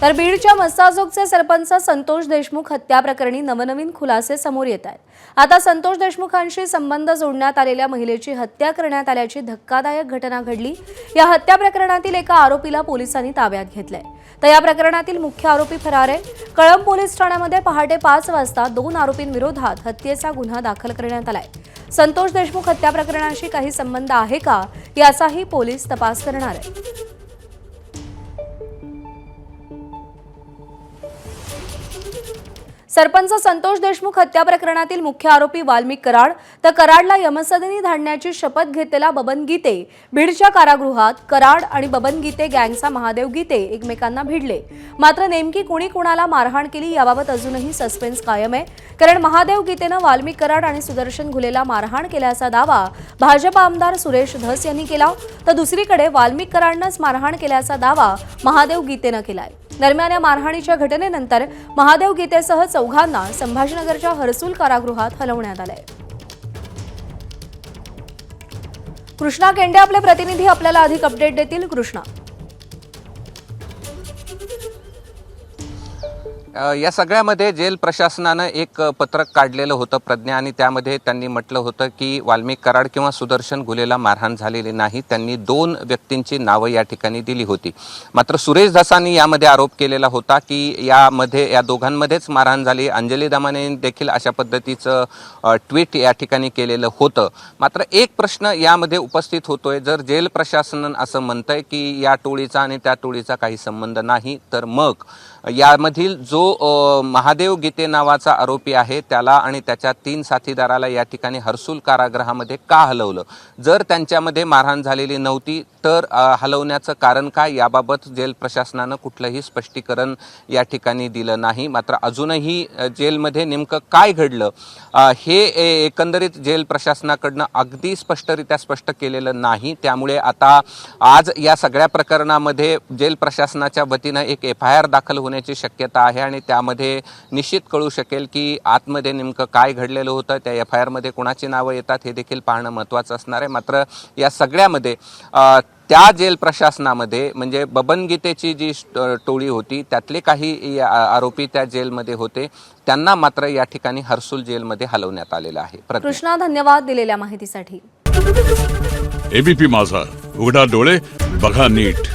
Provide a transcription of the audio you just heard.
तर बीडच्या मस्साजोगचे सरपंच संतोष देशमुख हत्या प्रकरणी नवनवीन खुलासे समोर येत आहेत। आता संतोष देशमुखांशी संबंध जोडण्यात आलेल्या महिलेची हत्या करण्यात आल्याची धक्कादायक घटना घडली। या हत्या प्रकरणातील एका आरोपीला पोलिसांनी ताब्यात घेतलंय। तर या प्रकरणातील मुख्य आरोपी फरार आहे। कळंब पोलीस ठाण्यामध्ये पहाटे 5 वाजता 2 आरोपींविरोधात हत्येचा गुन्हा दाखल करण्यात आलाय। संतोष देशमुख हत्या प्रकरणाशी काही संबंध आहे का याचाही पोलीस तपास करणार आहेत। सरपंच संतोष देशमुख हत्या प्रकरणातील मुख्य आरोपी वाल्मिक कराड तर कराडला यमसदनी धाडण्याची शपथ घेतलेला बबन गीते बीडच्या कारागृहात कराड आणि बबन गीते गँगचा महादेव गीते एकमेकांना भिडले। मात्र नेमकी कोणी कोणाला मारहाण केली याबाबत अजूनही सस्पेन्स कायम आहे, कारण महादेव गीतेनं वाल्मिक कराड आणि सुदर्शन घुलेला मारहाण केल्याचा दावा भाजप आमदार सुरेश धस यांनी केला, तर दुसरीकडे वाल्मिक कराडनंच मारहाण केल्याचा दावा महादेव गीतेनं केलाय। दरम्यान या मारहाणीच्या घटनेनंतर महादेव गीतेसह चौघांना संभाजीनगरच्या हर्सुल कारागृहात हलवण्यात आलंय। कृष्णा केंडे आपले प्रतिनिधी आपल्याला अधिक अपडेट देतील। कृष्णा, या सगळ्यामध्ये जेल प्रशासनानं एक पत्रक काढलेलं होतं प्रज्ञा, आणि त्यामध्ये त्यांनी म्हटलं होतं की वाल्मिक कराड किंवा सुदर्शन घुलेला मारहाण झालेली नाही। त्यांनी 2 व्यक्तींची नावं या ठिकाणी दिली होती। मात्र सुरेश धसांनी यामध्ये आरोप केलेला होता की या दोघांमध्येच मारहाण झाली। अंजली दमाने देखील अशा पद्धतीचं ट्विट या ठिकाणी केलेलं होतं। मात्र एक प्रश्न यामध्ये उपस्थित होतोय, जर जेल प्रशासन असं म्हणतंय की या टोळीचा आणि त्या टोळीचा काही संबंध नाही, तर मग यामधील जो महादेव गीते नावाचा आरोपी आहे त्याला आणि त्याच्या 3 साथीदाराला या ठिकाणी हर्सुल कारागृहामध्ये का हलवलं? जर त्यांच्यामध्ये मारहाण झालेली नव्हती तर हलवण्याचं कारण काय याबाबत जेल प्रशासनानं कुठलंही स्पष्टीकरण या ठिकाणी दिलं नाही। मात्र अजूनही जेलमध्ये नेमकं काय घडलं हे एकंदरीत जेल प्रशासनाकडनं अगदी स्पष्टरित्या स्पष्ट केलेलं नाही। त्यामुळे आता आज या सगळ्या प्रकरणामध्ये जेल प्रशासनाच्या वतीनं एक FIR दाखल होण्याची शक्यता आहे आणि त्यामध्ये निश्चित कळू शकेल की आतमध्ये नेमकं काय घडलेलं होतं, त्या FIR मध्ये कोणाची नावं येतात हे देखील पाहणं महत्त्वाचं असणार आहे। मात्र या सगळ्यामध्ये त्या जेल प्रशासनामध्ये म्हणजे बबन गीतेची जी टोळी होती त्यातले काही आरोपी त्या जेलमध्ये होते, त्यांना मात्र या ठिकाणी हर्सुल जेलमध्ये हलवण्यात आलेलं आहे। कृष्णा, धन्यवाद दिलेल्या माहितीसाठी। ABP माझा, उघडा डोळे बघा नीट।